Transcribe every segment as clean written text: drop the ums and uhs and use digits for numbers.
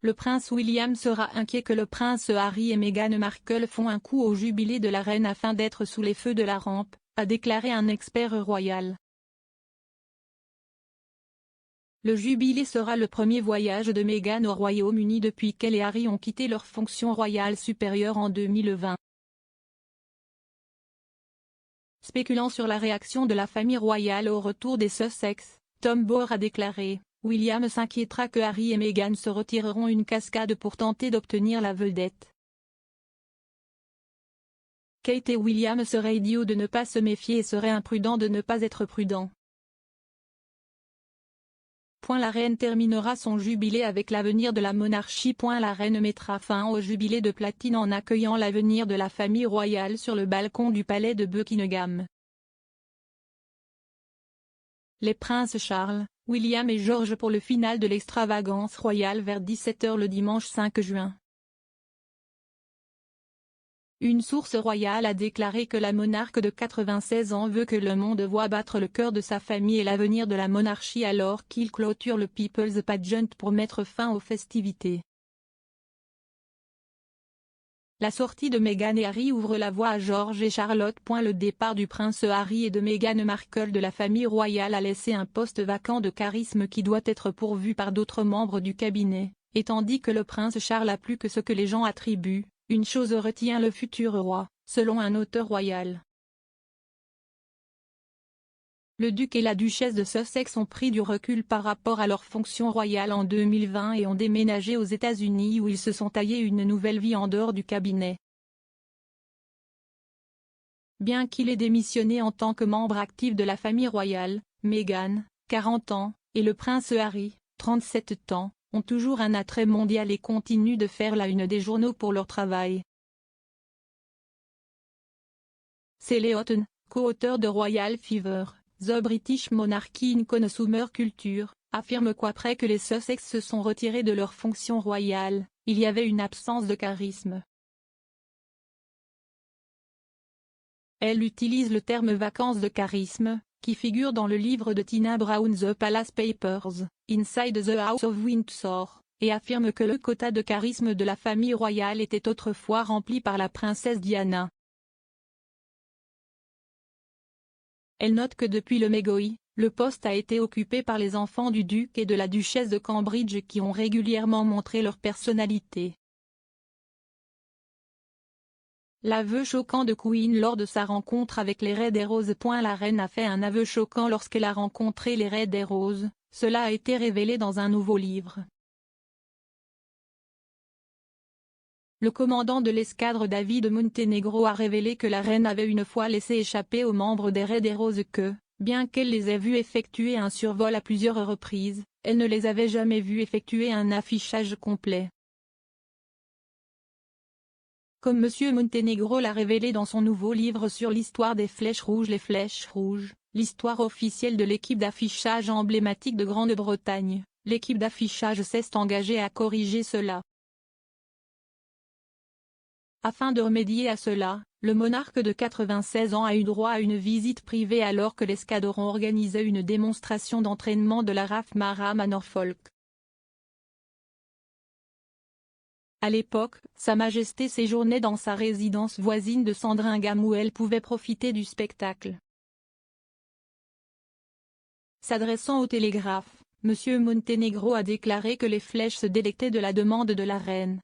Le prince William sera inquiet que le prince Harry et Meghan Markle font un coup au jubilé de la reine afin d'être sous les feux de la rampe, a déclaré un expert royal. Le jubilé sera le premier voyage de Meghan au Royaume-Uni depuis qu'elle et Harry ont quitté leur fonction royale supérieure en 2020. Spéculant sur la réaction de la famille royale au retour des Sussex, Tom Bohr a déclaré « William s'inquiétera que Harry et Meghan se retireront une cascade pour tenter d'obtenir la vedette. Kate et William seraient idiots de ne pas se méfier et seraient imprudents de ne pas être prudents. » La reine terminera son jubilé avec l'avenir de la monarchie. La reine mettra fin au jubilé de platine en accueillant l'avenir de la famille royale sur le balcon du palais de Buckingham. Les princes Charles, William et George pour le final de l'extravagance royale vers 17 h le dimanche 5 juin. Une source royale a déclaré que la monarque de 96 ans veut que le monde voie battre le cœur de sa famille et l'avenir de la monarchie alors qu'il clôture le People's Pageant pour mettre fin aux festivités. La sortie de Meghan et Harry ouvre la voie à George et Charlotte. Le départ du prince Harry et de Meghan Markle de la famille royale a laissé un poste vacant de charisme qui doit être pourvu par d'autres membres du cabinet, et tandis que le prince Charles a plus que ce que les gens attribuent. Une chose retient le futur roi, selon un auteur royal. Le duc et la duchesse de Sussex ont pris du recul par rapport à leur fonction royale en 2020 et ont déménagé aux États-Unis où ils se sont taillés une nouvelle vie en dehors du cabinet. Bien qu'il ait démissionné en tant que membre actif de la famille royale, Meghan, 40 ans, et le prince Harry, 37 ans, ont toujours un attrait mondial et continuent de faire la une des journaux pour leur travail. Célé Houghton, co-auteur de Royal Fever, The British Monarchy in Consumer Culture, affirme qu'après que les Sussex se sont retirés de leur fonction royale, il y avait une absence de charisme. Elle utilise le terme « vacances de charisme », qui figure dans le livre de Tina Brown The Palace Papers, Inside the House of Windsor, et affirme que le quota de charisme de la famille royale était autrefois rempli par la princesse Diana. Elle note que depuis le Mégoï, le poste a été occupé par les enfants du duc et de la duchesse de Cambridge qui ont régulièrement montré leur personnalité. L'aveu choquant de Queen lors de sa rencontre avec les Red Roses. La reine a fait un aveu choquant lorsqu'elle a rencontré les Red Roses, cela a été révélé dans un nouveau livre. Le commandant de l'escadre David Montenegro a révélé que la reine avait une fois laissé échapper aux membres des Red Roses que, bien qu'elle les ait vus effectuer un survol à plusieurs reprises, elle ne les avait jamais vus effectuer un affichage complet. Comme M. Montenegro l'a révélé dans son nouveau livre sur l'histoire des Flèches Rouges. Les Flèches Rouges, l'histoire officielle de l'équipe d'affichage emblématique de Grande-Bretagne, l'équipe d'affichage s'est engagée à corriger cela. Afin de remédier à cela, le monarque de 96 ans a eu droit à une visite privée alors que l'escadron organisait une démonstration d'entraînement de la RAF Marham à Norfolk. À l'époque, Sa Majesté séjournait dans sa résidence voisine de Sandringham où elle pouvait profiter du spectacle. S'adressant au Télégraphe, M. Montenegro a déclaré que les Flèches se délectaient de la demande de la reine.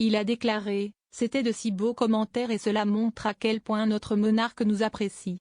Il a déclaré « C'était de si beaux commentaires et cela montre à quel point notre monarque nous apprécie.